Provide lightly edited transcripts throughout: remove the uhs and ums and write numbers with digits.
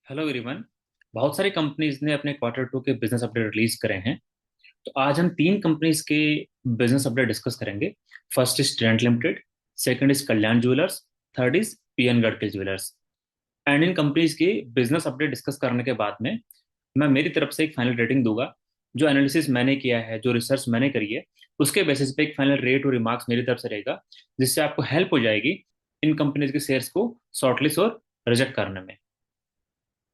Hello everyone. बहुत सारी companies ने अपने क्वार्टर टू के बिजनेस अपडेट रिलीज करे हैं। तो आज हम तीन कंपनीज के बिजनेस अपडेट डिस्कस करेंगे। First is Trent limited, second is Kalyan jewellers, third is PN Gadkari jewellers. And in companies के बिजनेस अपडेट डिस्कस करने के बाद में मैं मेरी तरफ से एक फाइनल रेटिंग दूंगा। जो एनालिसिस मैंने किया है, जो रिसर्च मैंने करी है, उसके बेसिस पे एक फाइनल रेट और रिमार्क्स मेरी तरफ से रहेगा, जिससे आपको हेल्प हो जाएगी इन कंपनीज के शेयर्स को शॉर्टलिस्ट और रिजेक्ट करने में।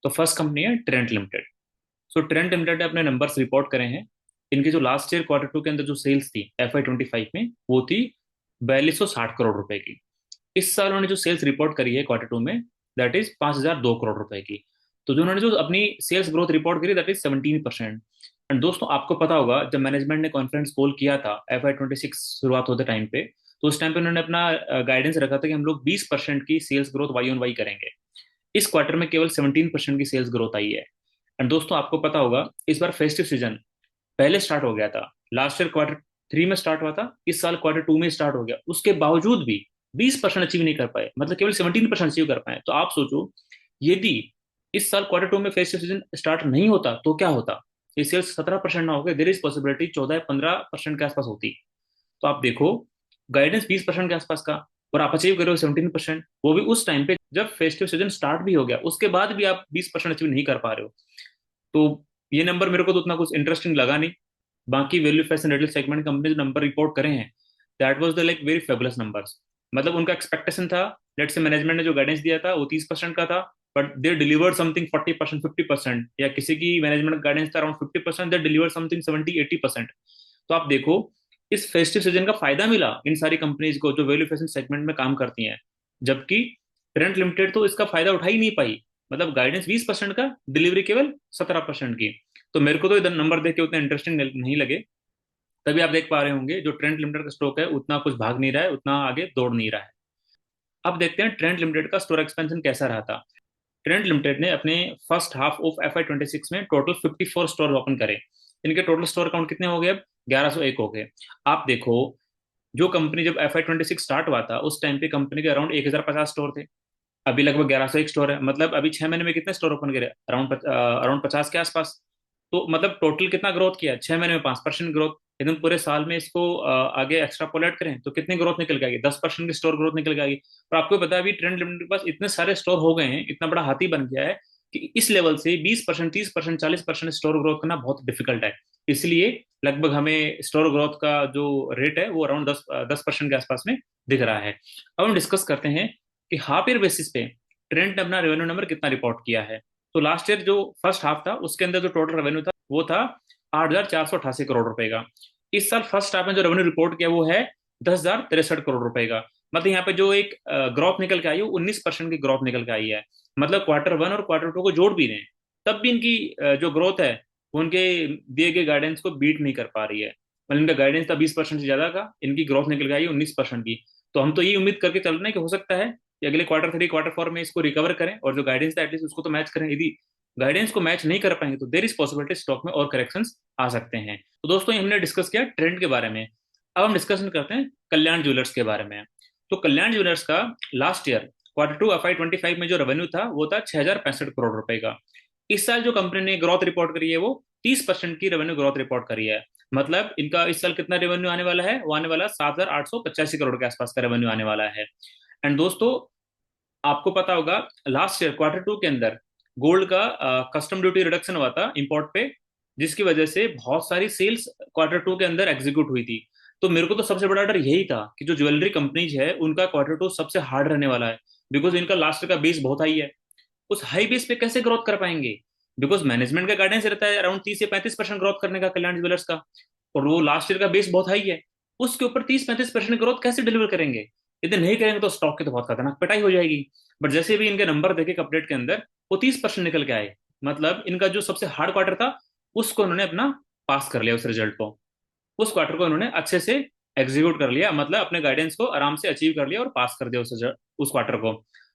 तो फर्स्ट कंपनी है ट्रेंट लिमिटेड। सो ट्रेंट लिमिटेड ने अपने नंबर्स रिपोर्ट करे हैं। इनकी जो लास्ट ईयर क्वार्टर टू के अंदर जो सेल्स थी FY 25 में, वो थी 4260 करोड़ रुपए की। इस साल उन्होंने जो सेल्स रिपोर्ट करी है क्वार्टर टू में, दैट इज 5002 करोड़ रुपए की। तो जो उन्होंने जो अपनी सेल्स ग्रोथ रिपोर्ट करी, दैट इज 17%। एंड दोस्तों, आपको पता होगा जब मैनेजमेंट ने कॉन्फ्रेंस कॉल किया था FY 26 शुरुआत होते टाइम पे, तो उस टाइम पे उन्होंने अपना गाइडेंस रखा था कि हम लोग 20% की sales growth Y on Y करेंगे। इस क्वार्टर में केवल 17% की सेल्स ग्रोथ आई है। एंड दोस्तों, आपको पता होगा इस बार फेस्टिव सीजन पहले स्टार्ट हो गया था। लास्ट ईयर क्वार्टर थ्री में स्टार्ट हुआ था, इस साल क्वार्टर टू में स्टार्ट हो गया। उसके बावजूद भी 20% अचीव नहीं कर पाए, मतलब केवल 17% अचीव कर पाए। तो आप सोचो, यदि इस साल क्वार्टर टू में फेस्टिव सीजन स्टार्ट नहीं होता तो क्या होता। ये सेल्स 17% ना हो गए, देर इज पॉसिबिलिटी 14 15% के आसपास होती। तो आप देखो, गाइडेंस 20% के आसपास का, और आप अचीव करो 17%, वो भी उस टाइम पे जब फेस्टिव सीजन स्टार्ट भी हो गया, उसके बाद भी आप 20% अचीव नहीं कर पा रहे हो। तो ये नंबर मेरे को तो उतना कुछ इंटरेस्टिंग लगा नहीं। बाकी value fashion retail segment company जो नंबर रिपोर्ट करे हैं, that was the like very fabulous numbers. मतलब उनका एक्सपेक्टेशन था, लेट से मैनेजमेंट ने जो गाइडेंस दिया था वो 30% का था, बट दे डिलीवर्ड समथिंग 40% 50%, या किसी की मैनेजमेंट गाइडेंस था अराउंड 50%, दे डिलीवर्ड समथिंग 70 80%। तो आप देखो, इस फेस्टिव सीजन का फायदा मिला इन सारी कंपनीज को जो वैल्यू फैशन सेगमेंट में काम करती हैं। जबकि ट्रेंट लिमिटेड तो इसका फायदा उठा ही नहीं पाई। मतलब गाइडेंस 20% का, डिलीवरी केवल 17% की। तो मेरे को तो इधर नंबर देख के उतना इंटरेस्टिंग नहीं लगे। तभी आप देख पा रहे होंगे जो ट्रेंट लिमिटेड का स्टॉक है उतना कुछ भाग नहीं रहा है, उतना आगे दौड़ नहीं रहा है। अब देखते हैं ट्रेंट लिमिटेड का स्टोर एक्सपेंशन कैसा रहा था। ट्रेंट लिमिटेड ने अपने फर्स्ट हाफ ऑफ FY 26 में टोटल 54 स्टोर ओपन करे। इनके टोटल स्टोर काउंट कितने हो गए अब? 1101 हो गए। आप देखो, जो कंपनी जब FY 26 स्टार्ट हुआ था, उस टाइम पे कंपनी के अराउंड 1050 स्टोर थे। अभी लगभग 1101 स्टोर है। मतलब अभी 6 महीने में कितने स्टोर ओपन करे? अराउंड अराउंड 50 के आसपास। तो मतलब टोटल कितना ग्रोथ किया? 6 महीने में 5% ग्रोथ। यदि हम पूरे साल में इसको आगे एक्स्ट्रापोलेट करें तो कितनी ग्रोथ निकल के आएगी? 10% की स्टोर ग्रोथ निकल के आएगी। और आपको पता है अभी ट्रेंड लिमिटेड के पास इतने सारे स्टोर हो गए हैं, इतना बड़ा हाथी बन गया है कि इस लेवल से 20% 30% 40% स्टोर ग्रोथ करना बहुत डिफिकल्ट है। इसलिए लगभग हमें स्टोर ग्रोथ का जो रेट है वो अराउंड 10% के आसपास में दिख रहा है। अब हम डिस्कस करते हैं कि हाफ ईयर बेसिस पे ट्रेंट ने अपना रेवेन्यू नंबर कितना रिपोर्ट किया है। तो लास्ट ईयर जो फर्स्ट हाफ था उसके अंदर जो टोटल रेवेन्यू था वो था 8488 करोड़ रुपए का। इस साल फर्स्ट हाफ में जो रेवेन्यू रिपोर्ट किया वो है 10,063 करोड़ रुपए का। मतलब यहाँ पे जो एक ग्रोथ निकल के आई है, 19% की ग्रोथ निकल के आई है। मतलब क्वार्टर वन और क्वार्टर टू को जोड़ भी दें तब भी इनकी जो ग्रोथ है वो उनके दिए गए गाइडेंस को बीट नहीं कर पा रही है। मतलब इनका गाइडेंस था 20% से ज्यादा का, इनकी ग्रोथ निकल के आई है 19% की। तो हम तो ये उम्मीद करके चल रहे हैं कि हो सकता है कि अगले क्वार्टर थ्री क्वार्टर फोर में इसको रिकवर करें और जो गाइडेंस था एटलीस्ट उसको तो मैच करें। यदि गाइडेंस को मैच नहीं कर पाएंगे तो देर इज पॉसिबिलिटी स्टॉक में और करेक्शंस आ सकते हैं। तो दोस्तों, ये हमने डिस्कस किया ट्रेंड के बारे में। अब हम डिस्कशन करते हैं कल्याण ज्वेलर्स के बारे में। तो कल्याण ज्वेलर्स का last year quarter two FY 25 में जो रेवेन्यू था वो था 6065 करोड़ रुपए का। इस साल जो कंपनी ने ग्रोथ रिपोर्ट करी है वो 30% की रेवेन्यू ग्रोथ रिपोर्ट करी है। मतलब इनका इस साल कितना रेवेन्यू आने वाला है? वो आने वाला 7885 करोड़ के आसपास का रेवेन्यू आने वाला है। एंड दोस्तों, आपको पता होगा लास्ट ईयर क्वार्टर टू के अंदर गोल्ड का कस्टम ड्यूटी रिडक्शन हुआ था इंपोर्ट पे, जिसकी वजह से बहुत सारी सेल्स क्वार्टर टू के अंदर एग्जीक्यूट हुई थी। तो मेरे को तो सबसे बड़ा डर यही था कि जो ज्वेलरी कंपनीज है उनका क्वार्टर टू सबसे हार्ड रहने वाला है। बिकॉज इनका लास्ट ईयर का बेस बहुत हाई है। उस हाई बेस पे कैसे ग्रोथ कर पाएंगे? बिकॉज मैनेजमेंट का गाइडेंस रहता है अराउंड 30 से 35% ग्रोथ करने का कल्याण ज्वेलर्स का, और वो लास्ट ईयर का बेस बहुत हाई है। उसके ऊपर 30 35% ग्रोथ कैसे डिलीवर करेंगे? यदि नहीं करेंगे तो स्टॉक की तो बहुत खतरनाक पिटाई हो जाएगी। बट जैसे भी इनके नंबर देखे अपडेट के अंदर, वो 30% निकल के आए। मतलब इनका जो सबसे हार्ड क्वार्टर था उसको उन्होंने अपना पास कर लिया, उस रिजल्ट को। उस क्वार्टर को उन्होंने अच्छे से एग्जीक्यूट कर लिया, मतलब अपने गाइडेंस को आराम से अचीव कर लिया और पास कर दिया उस क्वार्टर को।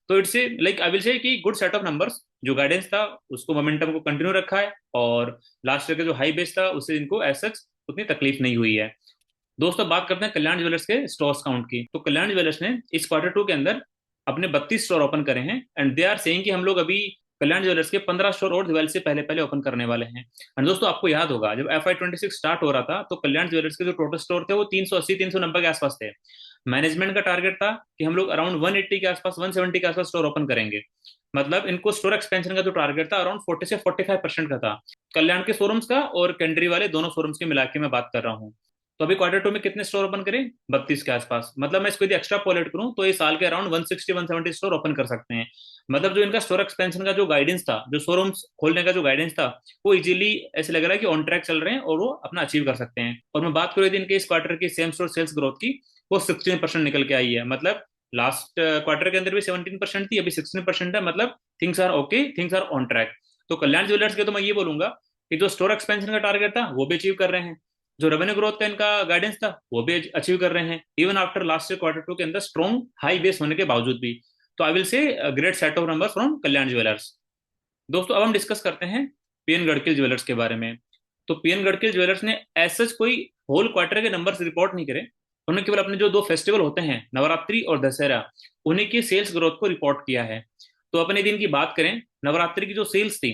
तो इट्स लाइक आई विल से कि गुड सेट ऑफ नंबर्स। जो गाइडेंस था उसको मोमेंटम को कंटिन्यू रखा है, और लास्ट ईयर का जो हाई बेस था उससे इनको एज सच उतनी तकलीफ नहीं हुई है। दोस्तों, बात करते हैं कल्याण ज्वेलर्स के स्टोर्स काउंट की। तो कल्याण ज्वेलर्स ने इस क्वार्टर टू के अंदर अपने 32 स्टोर ओपन करे हैं। एंड दे आर सेइंग कि हम लोग अभी कल्याण ज्वेलर्स के 15 स्टोर और दिवाली से पहले पहले ओपन करने वाले हैं। और दोस्तों आपको याद होगा जब FY 26 स्टार्ट हो रहा था तो कल्याण ज्वेलर्स के जो टोटल स्टोर थे वो 380 390 के आसपास थे। मैनेजमेंट का टारगेट था कि हम लोग अराउंड 180 के आसपास 170 के आसपास स्टोर ओपन करेंगे। मतलब इनको स्टोर एक्सपेंशन का जो टारगेट था अराउंड 40 से 45% का था, कल्याण के शोरूम्स का और कैंड्री वाले दोनों शोरूम्स के मिला के मैं बात कर रहा हूँ। तो अभी क्वार्टर 2 में कितने स्टोर ओपन करें? 32 के आसपास। मतलब मैं इसको यदि एक्स्ट्रा पॉलेट करूं तो ये साल के अराउंड 160 170 स्टोर ओपन कर सकते हैं। मतलब जो इनका स्टोर एक्सपेंशन का जो गाइडेंस था, जो शोरूम्स खोलने का जो गाइडेंस था, वो इजीली ऐसे लग रहा है कि ऑन ट्रैक चल रहे हैं और वो अपना अचीव कर सकते हैं। और मैं बात करूँ यदि इनके इस क्वार्टर की सेम स्टोर सेल्स ग्रोथ की, वो 16% निकल के आई है। मतलब लास्ट क्वार्टर के अंदर भी 17% थी, अभी 16% है। मतलब things are okay, things are on track. तो कल्याण ज्वेलर्स के तो मैं ये बोलूंगा कि जो स्टोर एक्सपेंशन का टारगेट था वो भी अचीव कर रहे हैं, जो रेवेन्यू ग्रोथ का इनका गाइडेंस था वो भी अचीव कर रहे हैं, इवन आफ्टर लास्ट क्वार्टर 2 के अंदर स्ट्रॉन्ग हाई बेस होने के बावजूद भी। तो आई विल से great set of number from Kalyan jewellers. दोस्तों अब हम डिस्कस करते हैं पीएन गढ़किल ज्वेलर्स के बारे में। तो पीएन गढ़किल ज्वेलर्स ने ऐसा कोई होल क्वार्टर के नंबर्स रिपोर्ट नहीं करे, उन्होंने केवल अपने जो दो फेस्टिवल होते हैं नवरात्रि और दशहरा, उन्हीं की सेल्स ग्रोथ को रिपोर्ट किया है। तो अपने दिन की बात करें, नवरात्रि की जो सेल्स थी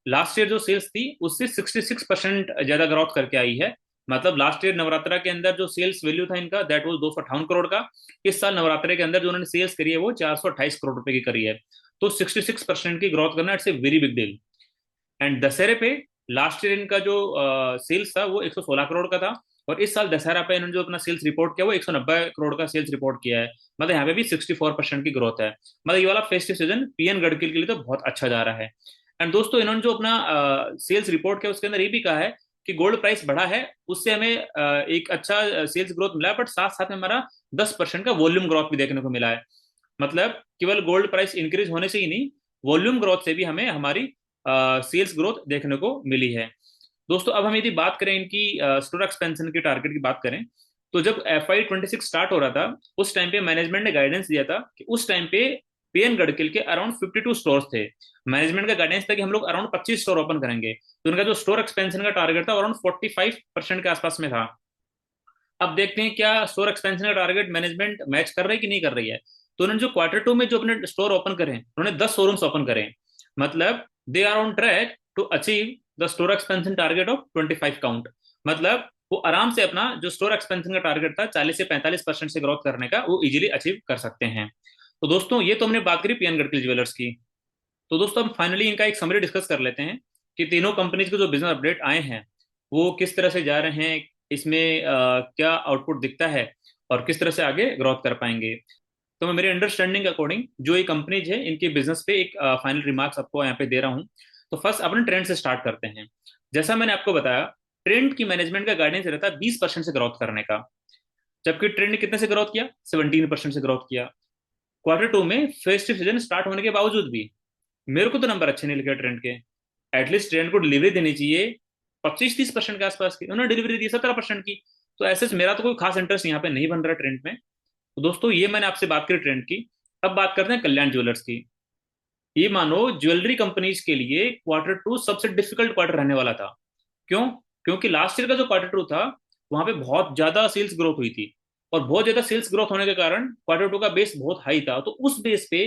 लास्ट ईयर, जो सेल्स थी उससे 66% ज्यादा ग्रोथ करके आई है। मतलब लास्ट ईयर नवरात्रा के अंदर जो सेल्स वैल्यू था इनका दैट वाज 258 करोड़ का। इस साल नवरात्रे के अंदर जो उन्होंने सेल्स करी है वो 428 करोड़ रुपए की करी है। तो 66% की ग्रोथ करना it's a very big deal. And दशहरे पे लास्ट ईयर इनका जो सेल्स था वो 116 करोड़ का था, और इस साल दशहरा पे इन्होंने जो अपना सेल्स रिपोर्ट किया वो 190 करोड़ का सेल्स रिपोर्ट किया है। मतलब यहाँ पे भी 64% की ग्रोथ है। मतलब ये वाला फेस्टिव सीजन पीएन गढ़किल के लिए तो बहुत अच्छा जा रहा है। एंड दोस्तों इन्होंने जो अपना सेल्स रिपोर्ट किया उसके अंदर ये भी कहा है कि गोल्ड प्राइस बढ़ा है, उससे हमें एक अच्छा सेल्स ग्रोथ मिला है, बट साथ साथ में हमारा 10% का वॉल्यूम ग्रोथ भी देखने को मिला है। मतलब केवल गोल्ड प्राइस इंक्रीज होने से ही नहीं, वॉल्यूम ग्रोथ से भी हमें हमारी सेल्स ग्रोथ देखने को मिली है। दोस्तों अब हम यदि बात करें इनकी स्टोर एक्सपेंशन की टारगेट की बात करें, तो जब FY 26 स्टार्ट हो रहा था उस टाइम पे मैनेजमेंट ने गाइडेंस दिया था कि उस टाइम पे पीएन गढ़किल के अराउंड 52 स्टोर्स थे। मैनेजमेंट का गाइडेंस था कि हम लोग अराउंड 25 स्टोर ओपन करेंगे। तो उनका जो स्टोर एक्सपेंशन का टारगेट था अराउंड 45% के आसपास में था। अब देखते हैं क्या स्टोर एक्सपेंशन का टारगेट मैनेजमेंट मैच कर रही है कि नहीं कर रही है। तो उन्होंने जो क्वार्टर 2 में जो अपने स्टोर ओपन करे उन्होंने 10 शोरूम्स ओपन करे। मतलब they are on track to achieve the store expansion target of 25 count. मतलब वो आराम से अपना जो स्टोर एक्सपेंशन का टारगेट था 40 से 45% से ग्रोथ करने का वो इजीली अचीव कर सकते हैं। तो दोस्तों ये तो हमने बात करी पीएन गढ़किल ज्वेलर्स की। तो दोस्तों हम फाइनली इनका एक समरी डिस्कस कर लेते हैं कि तीनों कंपनीज के जो बिजनेस अपडेट आए हैं वो किस तरह से जा रहे हैं, इसमें क्या आउटपुट दिखता है और किस तरह से आगे ग्रोथ कर पाएंगे। तो मैं मेरी अंडरस्टैंडिंग के अकॉर्डिंग जो ये कंपनीज है इनके बिजनेस पे एक फाइनल रिमार्क्स आपको यहाँ पे दे रहा हूँ। तो फर्स्ट अपने ट्रेंड से स्टार्ट करते हैं। जैसा मैंने आपको बताया, ट्रेंड की मैनेजमेंट का गाइडेंस रहता है 20% से ग्रोथ करने का, जबकि ट्रेंड ने कितने से ग्रोथ किया? 17% से ग्रोथ किया। क्वार्टर 2 में फेस्टिव सीजन स्टार्ट होने के बावजूद भी मेरे को तो नंबर अच्छे नहीं लगे ट्रेंड के। एटलीस्ट ट्रेंड को डिलीवरी देनी चाहिए 25 30% के आसपास की, उन्होंने डिलीवरी दी 17% की। तो ऐसे मेरा तो कोई खास इंटरेस्ट यहाँ पे नहीं बन रहा ट्रेंड में। तो दोस्तों ये मैंने आपसे बात करी ट्रेंड की। अब बात करते हैं कल्याण ज्वेलर्स की। ये मानो ज्वेलरी कंपनीज के लिए क्वार्टर 2 सबसे डिफिकल्ट क्वार्टर रहने वाला था। क्यों? क्योंकि लास्ट ईयर का जो क्वार्टर 2 था वहां पे बहुत ज्यादा सेल्स ग्रोथ हुई थी, और बहुत ज्यादा सेल्स ग्रोथ होने के कारण क्वार्टर 2 का बेस बहुत हाई था। तो उस बेस पे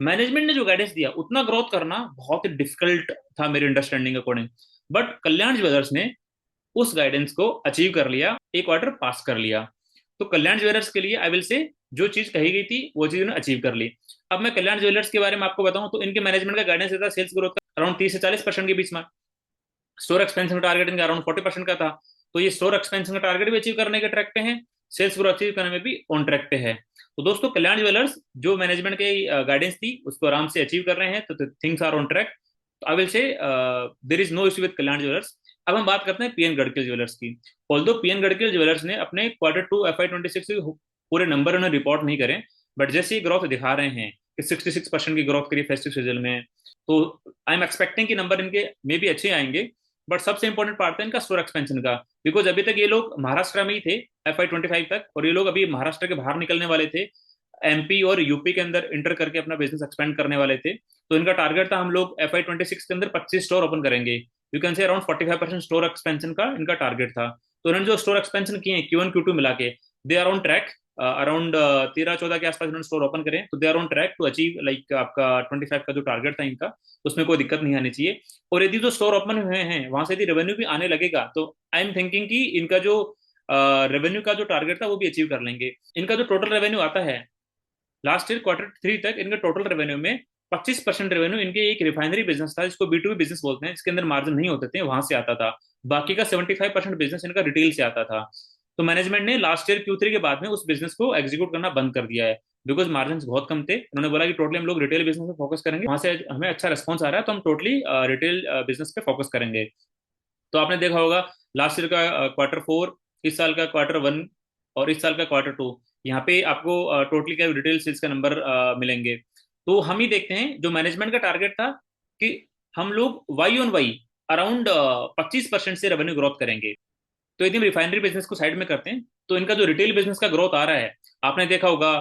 मैनेजमेंट ने जो गाइडेंस दिया उतना ग्रोथ करना बहुत ही डिफिकल्ट था मेरे understanding according. But Kalyan jewellers ने उस गाइडेंस को अचीव कर लिया, एक क्वार्टर पास कर लिया। तो कल्याण ज्वेलर्स के लिए आई विल से जो चीज कही गई थी वो चीज उन्होंने अचीव कर ली। अब मैं कल्याण ज्वेलर्स के बारे में आपको बताऊं तो इनके मैनेजमेंट का गाइडेंस था सेल्स ग्रोथ का अराउंड 30 से 40% के बीच में। स्टोर एक्सपेंशन का टारगेट इनका अराउंड 40% का था। तो ये स्टोर एक्सपेंशन का टारगेट भी अचीव करने के ट्रैक पे है, सेल्स ग्रोथ अचीव करने में भी ऑन ट्रैक पे है। तो दोस्तों कल्याण ज्वेलर्स जो मैनेजमेंट की गाइडेंस थी उसको आराम से अचीव कर रहे हैं, तो थिंग्स आर ऑन ट्रैक। तो I will say there is no issue with Kalyan Jewellers. अब हम बात करते हैं पीएन गढ़किल ज्वेलर्स की। ऑल्दो पीएन गढ़किल ज्वेलर्स ने अपने क्वार्टर 2 FY 26 के पूरे नंबर उन्हें रिपोर्ट नहीं करें, बट जैसे ही ग्रोथ दिखा रहे हैं कि 66% की ग्रोथ करी फेस्टिव सीजन में, तो आई एम एक्सपेक्टिंग कि नंबर इनके मे भी अच्छे आएंगे। बट सबसे इंपॉर्टेंट पार्ट है इनका स्टोर एक्सपेंशन का, बिकॉज अभी तक ये लोग महाराष्ट्र में ही थे FY 25 तक, और ये लोग अभी महाराष्ट्र के बाहर निकलने वाले थे, MP और यूपी के अंदर इंटर करके अपना बिजनेस एक्सपेंड करने वाले थे। तो इनका टारगेट था हम लोग FY 26 के अंदर 25 स्टोर ओपन करेंगे। You can say around 45% store expansion का इनका टारगेट था। तो इन्होंने जो स्टोर एक्सपेंशन किए हैं Q1 Q2 मिला के, they are on track. Around 13-14 के आसपास इन्होंने स्टोर ओपन करें, तो they are on track to achieve like आपका 25 का जो टारगेट था इनका, उसमें कोई दिक्कत नहीं आनी चाहिए। और यदि जो स्टोर ओपन हुए हैं वहां से यदि रेवेन्यू भी आने लगेगा, तो आई एम थिंकिंग कि इनका जो रेवेन्यू का जो टारगेट था वो भी अचीव कर लेंगे। इनका जो टोटल रेवेन्यू आता है लास्ट ईयर Q3 तक, इनके टोटल रेवेन्यू में 25% रेवेन्यू इनके एक रिफाइनरी बिजनेस था जिसको B2B बिजनेस बोलते हैं, जिसके अंदर मार्जिन नहीं होते थे, वहां से आता था। बाकी का 75% बिजनेस इनका रिटेल से आता था। तो मैनेजमेंट ने लास्ट ईयर Q3 के बाद में उस बिजनेस को एग्जीक्यूट करना बंद कर दिया है, बिकॉज मार्जिन बहुत कम थे। उन्होंने बोला कि टोटली हम लोग रिटेल बिजनेस पे फोकस करेंगे, वहां से हमें अच्छा रिस्पॉन्स आ रहा है, तो हम टोटली रिटेल बिजनेस पे फोकस करेंगे। तो आपने देखा होगा लास्ट ईयर का Q4, इस साल का Q1 और इस साल का Q2, यहाँ पे आपको टोटली क्या रिटेल सेल्स का नंबर मिलेंगे। तो हम ही देखते हैं जो मैनेजमेंट का टारगेट था कि हम लोग वाई ऑन वाई अराउंड 25% से रेवेन्यू ग्रोथ करेंगे। तो यदि हम रिफाइनरी बिजनेस को साइड में करते हैं, तो इनका जो रिटेल बिजनेस का ग्रोथ आ रहा है, आपने देखा होगा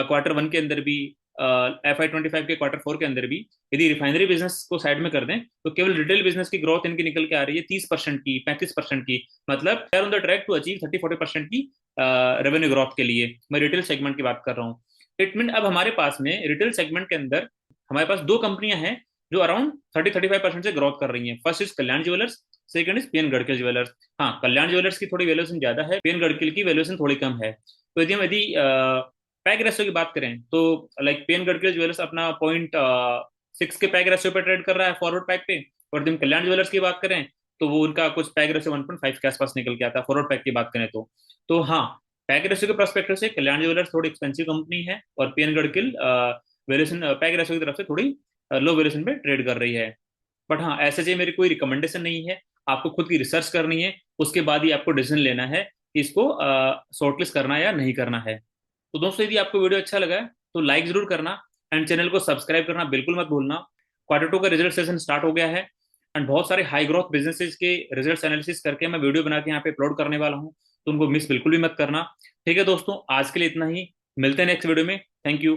Q1 के अंदर भी, FY25 के Q4 के अंदर भी, यदि रिफाइनरी बिजनेस को साइड में कर दें तो केवल रिटेल बिजनेस की ग्रोथ इनकी निकल के आ रही है 30% की, 35% की। मतलब on the track to achieve 30-40% की रेवेन्यू ग्रोथ के लिए। मैं रिटेल सेगमेंट की बात कर रहा हूँ। इट मीन अब हमारे पास में रिटेल सेगमेंट के अंदर हमारे पास दो कंपनियां हैं जो अराउंड 30-35% से ग्रोथ कर रही हैं। First is Kalyan jewellers, second is PN Gadgil jewellers. हाँ, कल्याण ज्वेलर्स की थोड़ी वैल्यूएशन ज्यादा है, पीएन गढ़कल की वैल्यूएशन थोड़ी कम है। तो यदि पैग रेशियो की बात करें तो लाइक पीएन गढ़कल ज्वेलर्स अपना 0.6 के पैग रेशियो पे ट्रेड कर रहा है फॉरवर्ड पैग पे, और यदि हम कल्याण ज्वेलर्स की बात करें तो वो उनका कुछ पैग रेशियो 1.5 के आसपास निकल के आता है फॉरवर्ड पैग की बात करें तो हाँ, पैग रेशियो के परस्पेक्टिव से कल्याण ज्वेलर्स थोड़ी एक्सपेंसिव कंपनी है, और पीएन गढ़कल वैल्यूएशन पैग रेशियो की तरफ से थोड़ी लो वैल्यूएशन पे ट्रेड कर रही है। बट हाँ, ऐसे जी मेरी कोई रिकमेंडेशन नहीं है, आपको खुद की रिसर्च करनी है, उसके बाद ही आपको डिसीजन लेना है कि इसको शॉर्टलिस्ट करना है या नहीं करना है। तो दोस्तों, यदि आपको वीडियो अच्छा लगा है तो लाइक जरूर करना, एंड चैनल को सब्सक्राइब करना बिल्कुल मत भूलना। Q2 का रिजल्ट सेशन स्टार्ट हो गया है, एंड बहुत सारे हाई ग्रोथ बिजनेसेस के रिजल्ट एनालिसिस करके मैं वीडियो बना के यहाँ पे अपलोड करने वाला हूँ, तो उनको मिस बिल्कुल भी मत करना। ठीक है दोस्तों, आज के लिए इतना ही, मिलते हैं नेक्स्ट वीडियो में। Thank you.